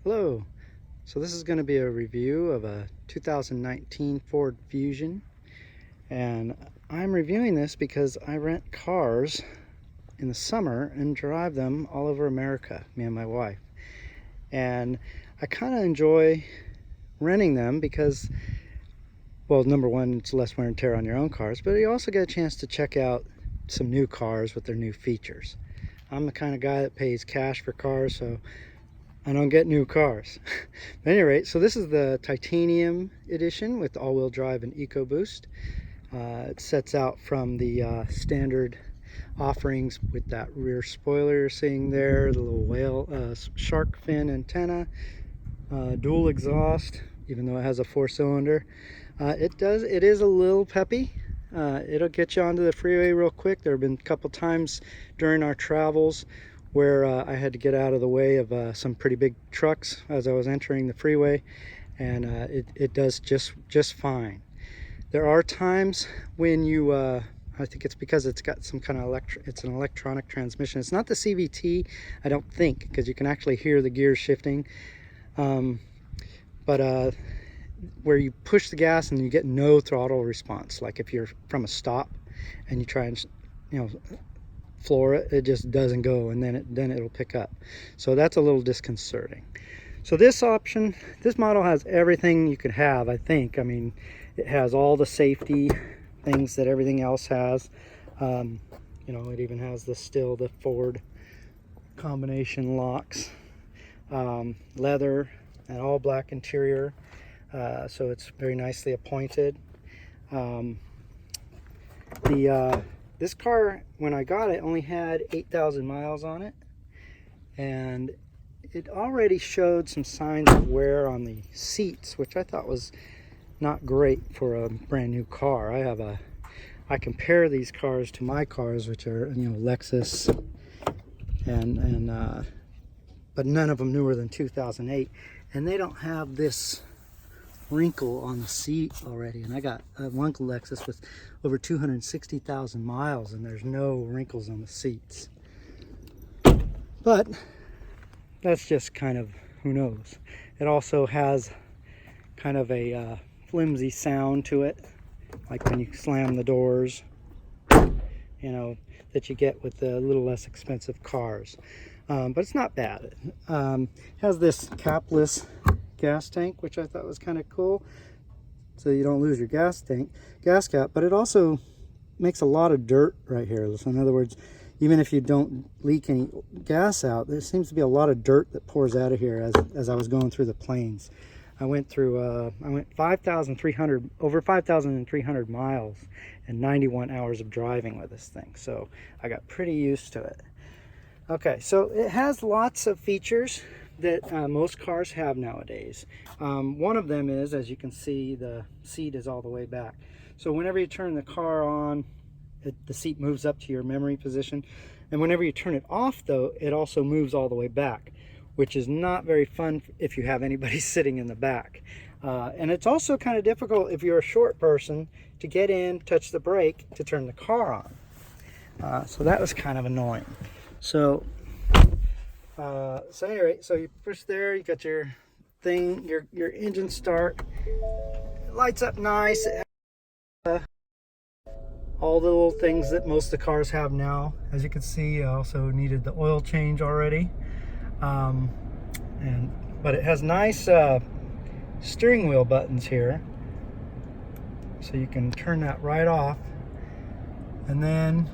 Hello. So this is going to be a review of a 2019 Ford Fusion, and I'm reviewing this because I rent cars in the summer and drive them all over America, me and my wife. And I kind of enjoy renting them because, well, number one, it's less wear and tear on your own cars, but you also get a chance to check out some new cars with their new features. I'm the kind of guy that pays cash for cars, so I don't get new cars. At any rate, so this is the Titanium edition with all-wheel drive and Ecoboost. It sets out from the standard offerings with that rear spoiler you're seeing there, the little whale shark fin antenna, dual exhaust, even though it has a 4-cylinder. It is a little peppy. It'll get you onto the freeway real quick. There have been a couple times during our travels where I had to get out of the way of some pretty big trucks as I was entering the freeway, and it does just fine. There are times when you, I think it's because it's got some kind of it's an electronic transmission. It's not the CVT, I don't think, because you can actually hear the gears shifting. But where you push the gas and you get no throttle response, like if you're from a stop and you try and, floor it, it just doesn't go, and then it'll pick up. So that's a little disconcerting. So this model has everything you could have, I think. I mean, it has all the safety things that everything else has. It even has the Ford combination locks, leather, and all black interior. So it's very nicely appointed. This car, when I got it, only had 8,000 miles on it, and it already showed some signs of wear on the seats, which I thought was not great for a brand new car. I compare these cars to my cars, which are Lexus, but none of them newer than 2008, and they don't have this wrinkle on the seat already. And I got one Lexus with over 260,000 miles, and there's no wrinkles on the seats. But that's just kind of, who knows. It also has kind of a flimsy sound to it, like when you slam the doors, that you get with the little less expensive cars. But it's not bad. It has this capless gas tank, which I thought was kind of cool, so you don't lose your gas cap, but it also makes a lot of dirt right here. So in other words, even if you don't leak any gas out, there seems to be a lot of dirt that pours out of here as I was going through the plains. I went 5,300, over 5,300 miles and 91 hours of driving with this thing, so I got pretty used to it. Okay, so it has lots of features that most cars have nowadays. One of them is, as you can see, the seat is all the way back. So whenever you turn the car on, the seat moves up to your memory position. And whenever you turn it off, though, it also moves all the way back, which is not very fun if you have anybody sitting in the back. And it's also kind of difficult if you're a short person to get in, touch the brake to turn the car on. So that was kind of annoying. So anyway, so you push there, you got your thing, your engine start. It lights up nice. All the little things that most of the cars have now. As you can see, I also needed the oil change already. But it has nice steering wheel buttons here, so you can turn that right off, and then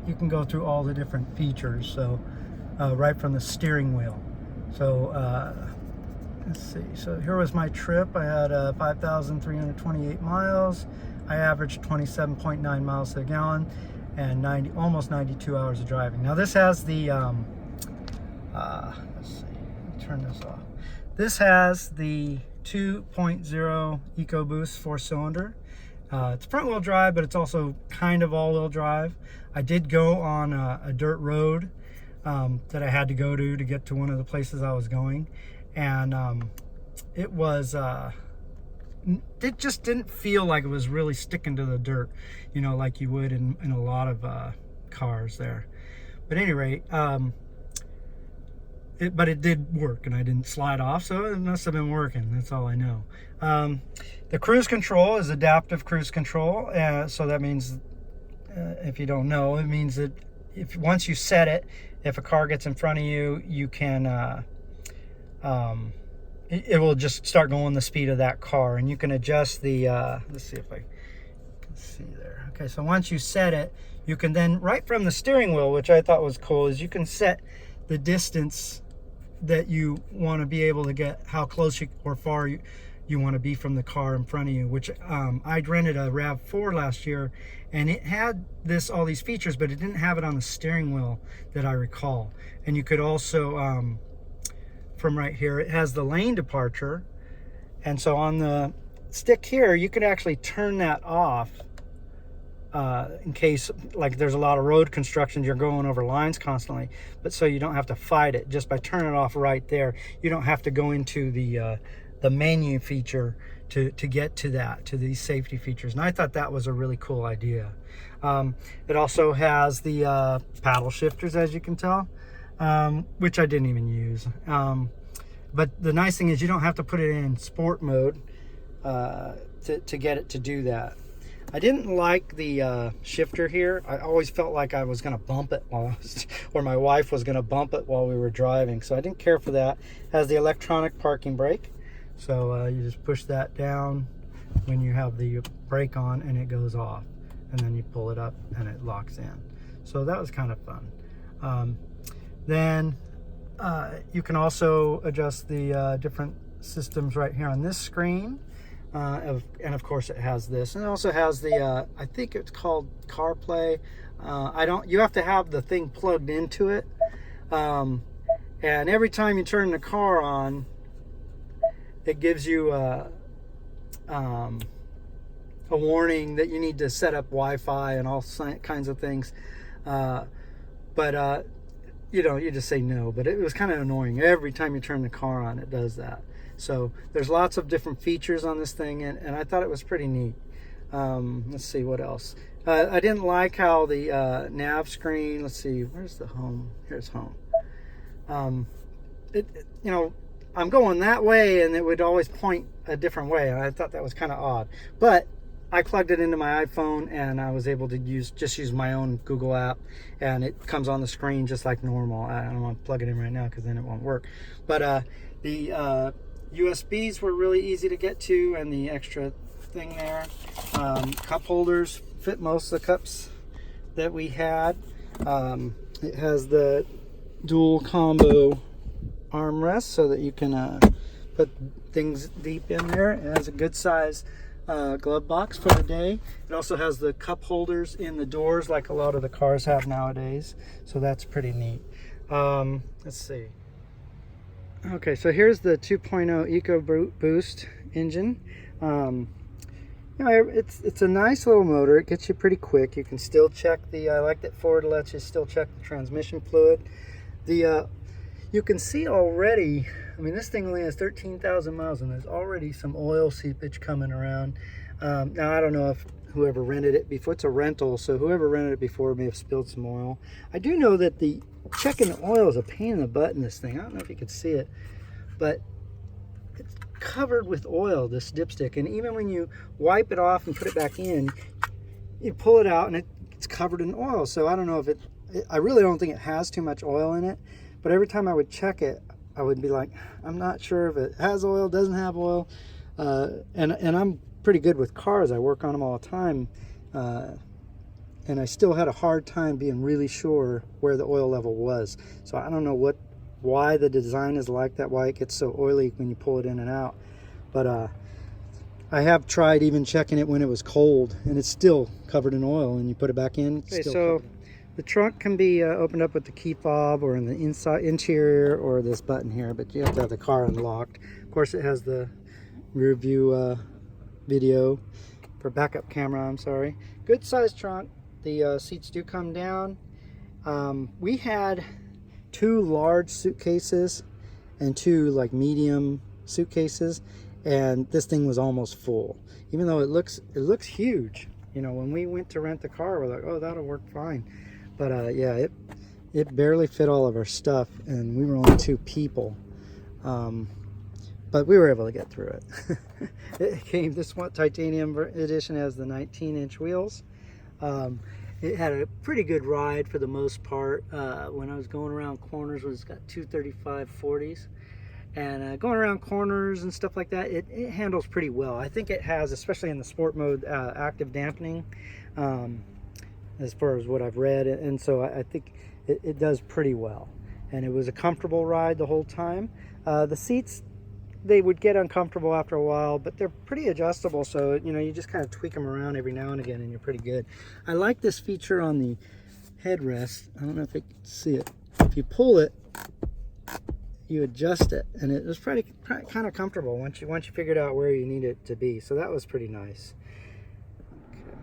you can go through all the different features. So right from the steering wheel. So let's see, so here was my trip. I had 5,328 miles. I averaged 27.9 miles to the gallon and almost 92 hours of driving. Now this has the let's see, let me turn this off. This has the 2.0 Ecoboost 4-cylinder. It's front wheel drive, but it's also kind of all wheel drive. I did go on a dirt road that I had to go to get to one of the places I was going, and it just didn't feel like it was really sticking to the dirt, like you would in a lot of cars there. But at any rate, but it did work, and I didn't slide off, so it must have been working. That's all I know. The cruise control is adaptive cruise control, so that means, if you don't know, it means that once you set it, if a car gets in front of you, you can it will just start going the speed of that car, and you can adjust the let's see if I can see there. Okay, so once you set it, you can then, right from the steering wheel, which I thought was cool, is you can set the distance that you want to be able to get, how close or far you want to be from the car in front of you, which I'd rented a RAV4 last year, and it had all these features, but it didn't have it on the steering wheel that I recall. And you could also, from right here, it has the lane departure, and so on the stick here, you could actually turn that off in case, like, there's a lot of road construction, you're going over lines constantly, but so you don't have to fight it just by turning it off right there. You don't have to go into the menu feature to get to these safety features, and I thought that was a really cool idea. It also has the paddle shifters, as you can tell, which I didn't even use. But the nice thing is you don't have to put it in sport mode to get it to do that. I didn't like the shifter here. I always felt like I was going to bump it or my wife was going to bump it while we were driving, so I didn't care for that. It has the electronic parking brake, so you just push that down when you have the brake on, and it goes off, and then you pull it up and it locks in. So that was kind of fun. Then you can also adjust the different systems right here on this screen. And of course it has this, and it also has the I think it's called CarPlay. You have to have the thing plugged into it, and every time you turn the car on, it gives you a warning that you need to set up Wi-Fi and all kinds of things, but you know, you just say no. But it was kind of annoying. Every time you turn the car on, it does that. So there's lots of different features on this thing, and I thought it was pretty neat. Let's see what else. I didn't like how the nav screen, let's see, where's the home? Here's home. You know, I'm going that way, and it would always point a different way, and I thought that was kind of odd. But I plugged it into my iPhone, and I was able to just use my own Google app, and it comes on the screen just like normal. I don't want to plug it in right now because then it won't work. But the USBs were really easy to get to, and the extra thing there. Cup holders fit most of the cups that we had. It has the dual combo armrest so that you can put things deep in there. It has a good size glove box for the day. It also has the cup holders in the doors like a lot of the cars have nowadays, so that's pretty neat. Let's see. Okay, so here's the 2.0 Ecoboost engine. You know, it's a nice little motor. It gets you pretty quick. You can still check I like that Ford lets you still check the transmission fluid. You can see already, I mean, this thing only has 13,000 miles, and there's already some oil seepage coming around. Now, I don't know if whoever rented it before, it's a rental, so whoever rented it before may have spilled some oil. I do know that checking the oil is a pain in the butt in this thing. I don't know if you could see it, but it's covered with oil, this dipstick, and even when you wipe it off and put it back in, you pull it out and it's covered in oil. So I don't know if I really don't think it has too much oil in it, but every time I would check it, I would be like, I'm not sure if it has oil, doesn't have oil, and I'm pretty good with cars. I work on them all the time, and I still had a hard time being really sure where the oil level was. So I don't know why the design is like that, why it gets so oily when you pull it in and out. But I have tried even checking it when it was cold, and it's still covered in oil, and you put it back in, it's still covered. The trunk can be opened up with the key fob or in the interior or this button here, but you have to have the car unlocked. Of course, it has the rear view video for backup camera, I'm sorry. Good sized trunk. The seats do come down. We had 2 large suitcases and 2 like medium suitcases, and this thing was almost full. Even though it looks huge. You know, when we went to rent the car, we're like, oh, that'll work fine. But yeah, it barely fit all of our stuff, and we were only 2 people. But we were able to get through it. It came, this one Titanium edition has the 19-inch wheels. It had a pretty good ride for the most part. When I was going around corners, it's got 235 40s. And going around corners and stuff like that, it handles pretty well. I think it has, especially in the sport mode, active dampening, as far as what I've read. And so I think it does pretty well. And it was a comfortable ride the whole time. The seats, they would get uncomfortable after a while, but they're pretty adjustable, so you know, you just kind of tweak them around every now and again and you're pretty good. I like this feature on the headrest. I don't know if you can see it. If you pull it, you adjust it, and it was pretty kind of comfortable once you figured out where you need it to be. So that was pretty nice. Okay.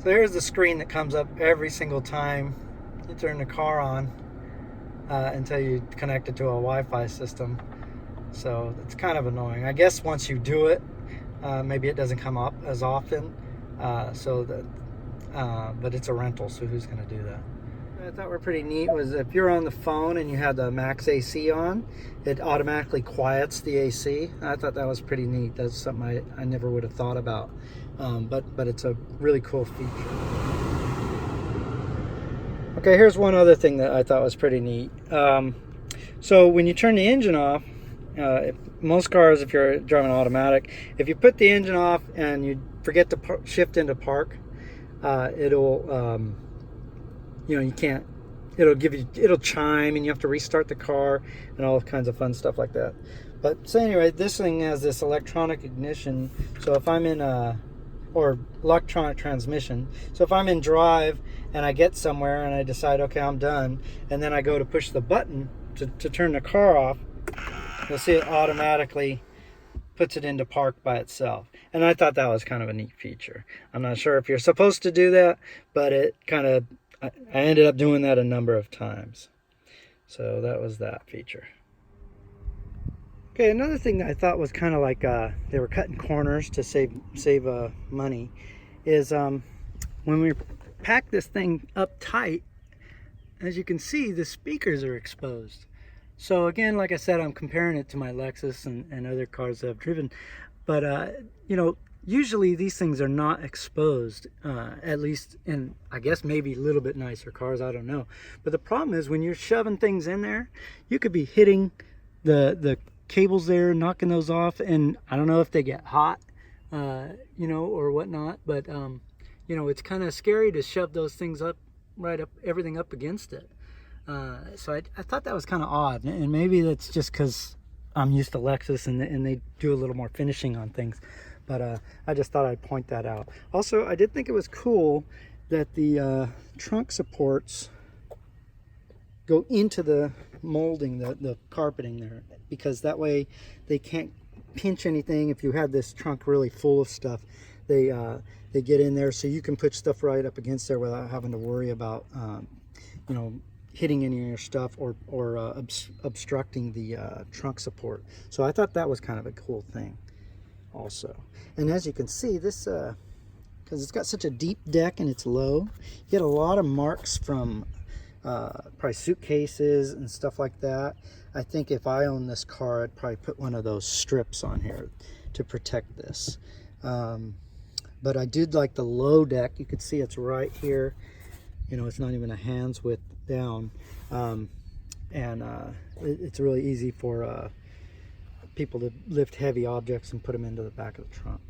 So here's the screen that comes up every single time you turn the car on until you connect it to a Wi-Fi system. So it's kind of annoying. I guess once you do it, maybe it doesn't come up as often. But it's a rental, so who's going to do that? What I thought were pretty neat was if you're on the phone and you had the max AC on, it automatically quiets the AC. I thought that was pretty neat. That's something I never would have thought about. But it's a really cool feature. Okay, here's one other thing that I thought was pretty neat. So when you turn the engine off, most cars, if you're driving automatic, if you put the engine off and you forget to shift into park, it'll you know, you can't, it'll chime and you have to restart the car and all kinds of fun stuff like that. But so anyway, this thing has this electronic ignition. So if I'm in or electronic transmission. So if I'm in drive and I get somewhere and I decide, okay, I'm done, and then I go to push the button to turn the car off, you'll see it automatically puts it into park by itself. And I thought that was kind of a neat feature. I'm not sure if you're supposed to do that, but it kind of, I ended up doing that a number of times. So that was that feature. Okay, another thing that I thought was kind of like they were cutting corners to save money is when we pack this thing up tight, as you can see, the speakers are exposed. So again, like I said, I'm comparing it to my Lexus and other cars that I've driven. But, you know, usually these things are not exposed, at least in, I guess, maybe a little bit nicer cars, I don't know. But the problem is when you're shoving things in there, you could be hitting the cables there, knocking those off, and I don't know if they get hot, you know, or whatnot. But, you know, it's kind of scary to shove those things up, everything up against it. So I thought that was kind of odd, and maybe that's just because I'm used to Lexus and they do a little more finishing on things. But I just thought I'd point that out. Also, I did think it was cool that the trunk supports go into the molding, the carpeting there, because that way they can't pinch anything. If you have this trunk really full of stuff, they get in there, so you can put stuff right up against there without having to worry about you know, hitting any of your stuff or obstructing the trunk support. So I thought that was kind of a cool thing also. And as you can see, this because it's got such a deep deck and it's low, you get a lot of marks from probably suitcases and stuff like that. I think if I owned this car, I'd probably put one of those strips on here to protect this. But I did like the low deck. You can see it's right here. You know, it's not even a hand's width down, it's really easy for people to lift heavy objects and put them into the back of the trunk.